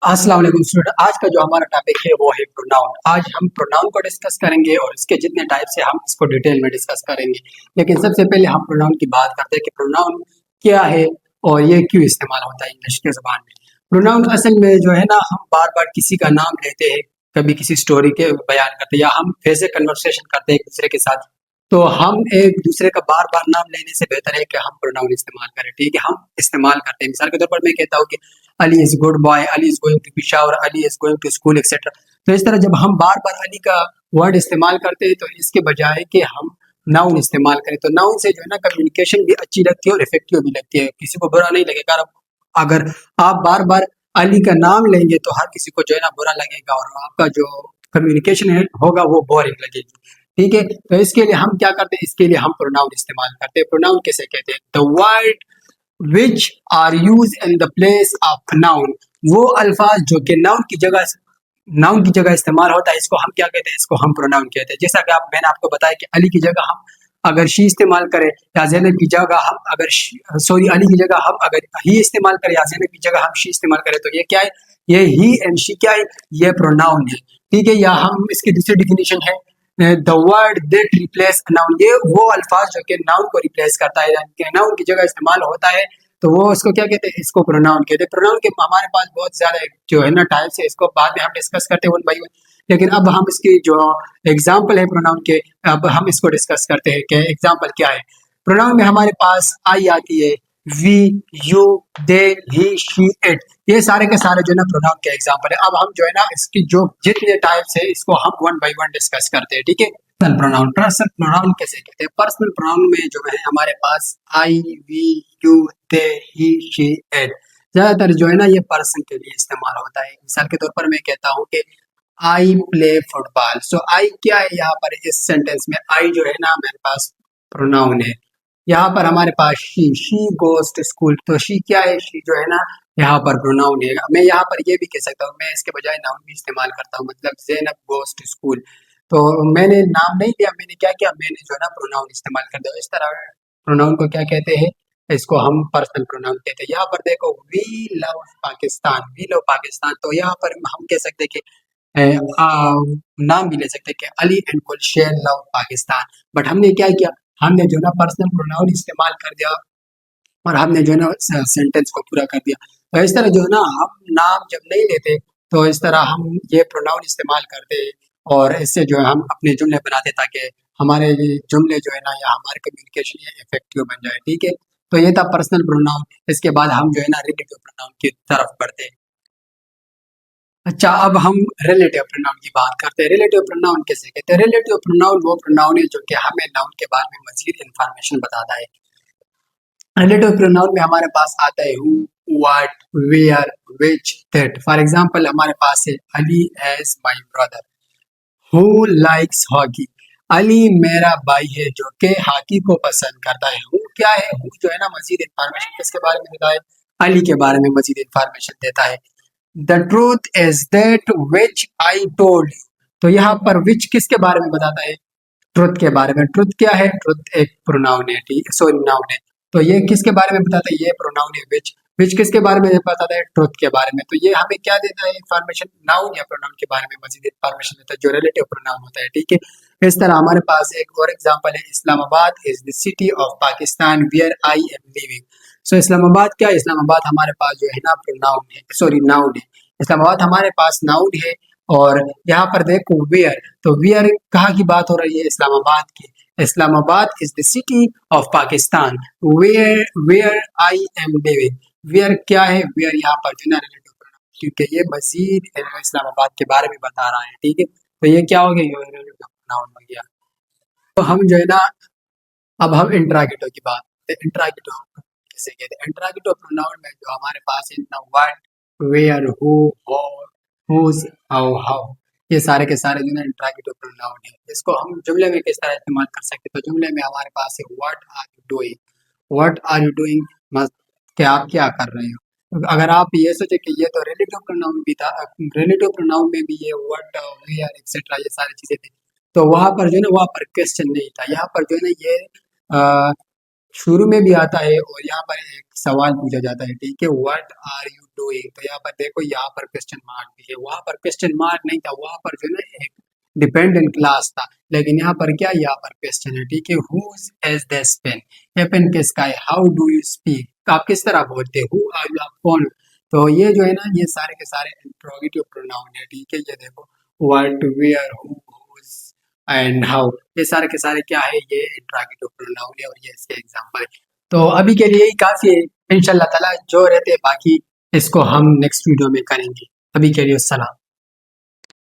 अस्सलाम वालेकुम स्टूडेंट। आज का जो हमारा टॉपिक है वो है प्रोनाउन। आज हम प्रोनाउन को डिस्कस करेंगे और इसके जितने टाइप्स है हम इसको डिटेल में डिस्कस करेंगे। लेकिन सबसे पहले हम प्रोनाउन की बात करते हैं कि प्रोनाउन क्या है और ये क्यों इस्तेमाल होता है इंग्लिश के ज़बान में। प्रोनाउन असल में जो है ना, हम बार-बार किसी का नाम लेते हैं, कभी किसी स्टोरी के बयान करते हैं या हम ऐसे कन्वर्सेशन करते हैं एक-दूसरे के साथ, तो हम एक-दूसरे का बार-बार नाम लेने से बेहतर है कि हम प्रोनाउन इस्तेमाल करें, ठीक है? हम इस्तेमाल करते हैं। मिसाल के तौर पर मैं कहता हूँ कि Ali is good boy, Ali is going to Peshawar, Ali is going to school etcetera. तो इस तरह जब हम बार बार अली का वर्ड इस्तेमाल करते हैं तो इसके बजाय कि हम नाउन इस्तेमाल करें, तो नाउन से जो है ना कम्युनिकेशन भी अच्छी लगती है और इफेक्टिव भी लगती है, किसी को बुरा नहीं लगेगा। अगर आप बार बार अली का नाम लेंगे तो हर किसी को जो है ना बुरा लगेगा और आपका जो कम्युनिकेशन है होगा वो बोरिंग लगेगी, ठीक है? तो इसके लिए हम क्या करते हैं, इसके लिए हम प्रोनाउन इस्तेमाल करते हैं। प्रोनाउन कैसे कहते हैं? The word which are use in the place of noun, वो अल्फाज जो कि नाउन की जगह इस्तेमाल होता है, इसको हम क्या कहते हैं? इसको हम प्रोनाउन कहते हैं। जैसा कि आप मैंने आपको बताया कि अली की जगह हम अगर शी इस्तेमाल करें या ज़ैनब की जगह हम अगर सॉरी अली की जगह हम अगर ही इस्तेमाल करें या ज़ैनब की जगह हम शी इस्तेमाल करें, तो ये क्या है? ये ही एंड शी क्या है? ये प्रोनाउन है, ठीक है? या हम इसकी दूसरी डिफिनीशन है the word that replace noun, ये वो अल्फाज जो कि नाउन को रिप्लेस करता है, यानी कि नाउन की जगह इस्तेमाल होता है, तो वो इसको क्या कहते हैं? इसको प्रोनाउन कहते हैं। प्रोनाउन के हमारे पास बहुत ज्यादा जो है ना टाइप्स है, इसको बाद में हम डिस्कस करते हैं वन बाई वन। लेकिन अब हम इसकी जो एग्जाम्पल है प्रोनाउन के, अब हम इसको डिस्कस करते हैं कि एग्जाम्पल क्या है। प्रोनाउन में हमारे पास आई आती है, we, you, they, he, she, it, ये सारे के सारे जो है ना प्रोनाउन के एग्जाम्पल है। अब हम जो है ना इसकी जो जितने टाइप्स है इसको हम वन बाई वन डिस्कस करते हैं, ठीक है? पर्सनल प्रोनाउन कैसे कहते हैं? पर्सनल प्रोनाउन में जो है हमारे पास I, we, you, they, he, she, it, ज्यादातर जो है ना ये पर्सन के लिए इस्तेमाल होता है। मिसाल के तौर पर मैं कहता हूँ कि आई प्ले फुटबॉल, सो आई क्या है यहाँ पर इस सेंटेंस में? आई जो है ना मेरे पास प्रोनाउन है। यहाँ पर हमारे पास शी गोज टू स्कूल, तो शी क्या है? शी जो है ना यहाँ पर प्रोनाउन है। मैं यहाँ पर ये भी कह सकता हूँ, मैं इसके बजाय नाउन भी इस्तेमाल करता हूँ, मतलब ज़ैनब गोज टू स्कूल, तो मैंने नाम नहीं लिया, मैंने क्या किया? मैंने जो है ना प्रोनाउन इस्तेमाल कर दिया। इस तरह प्रोनाउन को क्या कहते हैं? इसको हम पर्सनल प्रोनाउन कहते हैं। यहाँ पर देखो, we love Pakistan, we love Pakistan, तो यहाँ पर हम कह सकते हैं कि नाम भी ले सकते हैं कि Ali and Gulshan love Pakistan. But हमने क्या किया? हमने जो है ना पर्सनल प्रोनाउन इस्तेमाल कर दिया और हमने जो है ना सेंटेंस को पूरा कर दिया। तो इस तरह जो है ना हम नाम जब नहीं लेते तो इस तरह हम ये प्रोनाउन इस्तेमाल करते हैं और इससे जो है हम अपने जुमले बनाते ताकि हमारे ये जुमले जो है ना या हमारे कम्युनिकेशन ये इफेक्टिव बन जाए, ठीक है? तो ये था पर्सनल प्रोनाउन। इसके बाद हम जो है ना रिलेटिव प्रोनाउन की तरफ बढ़ते हैं। अच्छा, अब हम रिलेटिव प्रोनाउन की बात करते हैं। रिलेटिव प्रोनाउन कैसे कहते हैं? रिलेटिव प्रोनाउन वो प्रोनाउन है जो कि हमें नाउन के बारे में मजीद इंफॉर्मेशन बताता है। रिलेटिव प्रोनाउन में हमारे पास आता है who, what, where, which, that. For example हमारे पास है Ali as my brother, who likes hockey, Ali मेरा भाई है जो कि हॉकी को पसंद करता है। हु क्या है? हु जो है ना मजीद इंफॉर्मेशन किसके बारे में देता है? अली के बारे में मजीद इंफॉर्मेशन देता है। The truth is that which I told you, तो यहाँ पर विच किसके बारे में बताता है? ट्रुथ के बारे में। ट्रुथ क्या है? ट्रुथ एक प्रोनाउन है, ठीक, सॉरी नाउन है। तो ये किसके बारे में बताता है? ये प्रोनाउन है विच। विच किसके बारे में बताता है? ट्रुथ के बारे में। तो ये हमें क्या देता है इंफॉर्मेशन? नाउन या प्रोनाउन के बारे में मजीद इंफॉर्मेशन देता है जो रिलेटिव प्रोनाउन होता है, ठीक है? इस तरह हमारे पास एक और एग्जांपल है, Islamabad is the city of Pakistan where I am living. So Islamabad क्या है? इस्लामाबाद हमारे पास जो है ना प्रोनाउन है, सॉरी नाउन है। इस्लामाबाद हमारे पास नाउन है और यहाँ पर देखो वेयर, तो वेयर कहाँ की बात हो रही है? इस्लामाबाद की। Islamabad is the city of Pakistan where where I am living. Where क्या है? वेयर यहाँ पर जो है ना रिलेटिव प्रोनाउन, क्योंकि ये मजीद इस्लामाबाद के बारे में बता रहा है, ठीक है? तो ये क्या हो गया? ये रिलेटिव प्रोनाउन हो गया। तो हम जो है ना अब हम इंट्रागेटिव की बात करते हैं। इंट्रागेटिव कैसे कहते हैं? इंट्रागेटिव प्रोनाउन में जो हमारे पास है ना what, where, who, whose, how, ये सारे के सारे जो है इंट्रागेटिव प्रोनाउन है। इसको हम जुमले में किस तरह इस्तेमाल कर सकते हैं? तो जुमले में हमारे पास है what are you doing, what are you doing, कि आप क्या कर रहे हो। तो अगर आप ये सोचे कि ये तो रिलेटिव प्रोनाउन भी था, रिलेटिव प्रोनाउन में भी ये व्हाट, वेयर एक्सेट्रा ये सारी चीजें थी, तो वहां पर जो है ना वहां पर क्वेश्चन नहीं था। यहाँ पर जो है ना ये शुरू में भी आता है और यहाँ पर एक सवाल पूछा जाता है, ठीक है, व्हाट आर यू डूइंग। तो यहाँ पर देखो, यहाँ पर क्वेश्चन मार्क भी है, वहां पर क्वेश्चन मार्क नहीं था, वहां पर जो है ना एक डिपेंडेंट क्लास था, लेकिन यहाँ पर क्या, यहाँ पर क्वेश्चन है, ठीक है, हुज हैज दिस पेन, ये पेन किसका है, हाउ डू यू स्पीक, आप किस तरह बोलते हो, हु आर यू, आप कौन हो। तो ये जो है ना, ये सारे के सारे इंट्रोगेटिव प्रोनाउन है, ठीक है, ये देखो, what, where, who, whose and how, ये सारे के सारे क्या है, ये इंट्रोगेटिव प्रोनाउन है और ये इसके एग्जांपल है। तो अभी के लिए यही काफी है, इंशाल्लाह ताला जो रहते हैं बाकी इसको हम नेक्स्ट वीडियो में करेंगे। अभी के लिए सलाम।